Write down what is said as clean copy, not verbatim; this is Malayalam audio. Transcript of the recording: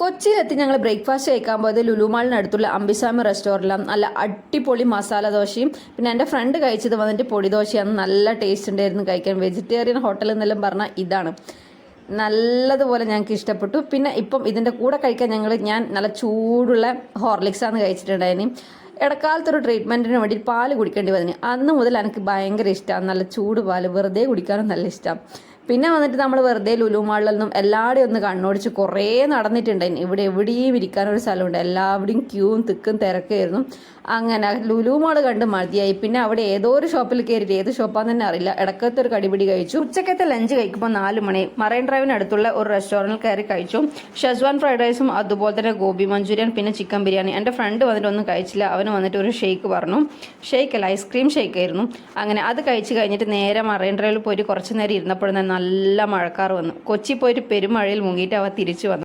കൊച്ചിയിലെത്തി ഞങ്ങൾ ബ്രേക്ക്ഫാസ്റ്റ് കഴിക്കാൻ പോയത് ലുലു മാളിനടുത്തുള്ള അംബിസ്വാമി റെസ്റ്റോറൻറ്റിലാണ്. നല്ല അടിപൊളി മസാല ദോശയും പിന്നെ എൻ്റെ ഫ്രണ്ട് കഴിച്ചത് വന്നിട്ട് പൊടി ദോശയാണ്. നല്ല ടേസ്റ്റ് ഉണ്ടായിരുന്നു കഴിക്കാൻ. വെജിറ്റേറിയൻ ഹോട്ടൽ എന്നെല്ലാം പറഞ്ഞാൽ ഇതാണ്. നല്ലതുപോലെ ഞങ്ങൾക്ക് ഇഷ്ടപ്പെട്ടു. പിന്നെ ഇപ്പം ഇതിൻ്റെ കൂടെ കഴിക്കാൻ ഞാൻ നല്ല ചൂടുള്ള ഹോർലിക്സാണ് കഴിച്ചിട്ടുണ്ടായിരുന്നു. ഇടക്കാലത്തൊരു ട്രീറ്റ്മെൻറ്റിന് വേണ്ടി പാല് കുടിക്കേണ്ടി വന്നു. അന്ന് മുതൽ എനിക്ക് ഭയങ്കര ഇഷ്ടമാണ് നല്ല ചൂട് പാല്. വെറുതെ കുടിക്കാനും നല്ല ഇഷ്ടം. പിന്നെ വന്നിട്ട് നമ്മൾ വെറുതെ ലുലു മാളിലൊന്നും എല്ലാവരുടെയും ഒന്ന് കണ്ണോടിച്ച് കുറേ നടന്നിട്ടുണ്ടായിരുന്നു. ഇവിടെ എവിടെയും ഇരിക്കാനൊരു സ്ഥലമുണ്ട്. എല്ലാവരുടെയും ക്യൂവും തിക്കും തിരക്കായിരുന്നു. അങ്ങനെ ലുലു മാൾ കണ്ട് മതിയായി. പിന്നെ അവിടെ ഏതോ ഒരു ഷോപ്പിൽ കയറിയിട്ട് ഏത് ഷോപ്പാന്ന് തന്നെ അറിയില്ല, ഇടക്കത്തെ ഒരു കടിപിടി കഴിച്ചു. ഉച്ചക്കത്തെ ലഞ്ച് കഴിക്കുമ്പോൾ 4 മണി മറൈൻ ഡ്രൈവിനടുത്തുള്ള ഒരു റെസ്റ്റോറൻറ്റിൽ കയറി കഴിച്ചു. ഷെസ്വാൻ ഫ്രൈഡ് റൈസും അതുപോലെ തന്നെ ഗോബി മഞ്ചൂരിയൻ പിന്നെ ചിക്കൻ ബിരിയാണി. എൻ്റെ ഫ്രണ്ട് വന്നിട്ട് ഒന്നും കഴിച്ചില്ല. അവന് വന്നിട്ട് ഒരു ഷേക്ക് പറഞ്ഞു. ഷേക്കല്ല, ഐസ്ക്രീം ഷേക്ക് ആയിരുന്നു. അങ്ങനെ അത് കഴിച്ച് കഴിഞ്ഞിട്ട് നേരെ മറൈൻ ഡ്രൈവിൽ പോയിട്ട് കുറച്ച് നേരം ഇരുന്നപ്പോഴാണ് നല്ല മഴക്കാർ വന്നു. കൊച്ചി പോയിട്ട് പെരുമഴയിൽ മുങ്ങിയിട്ട് അവ തിരിച്ചു വന്നു.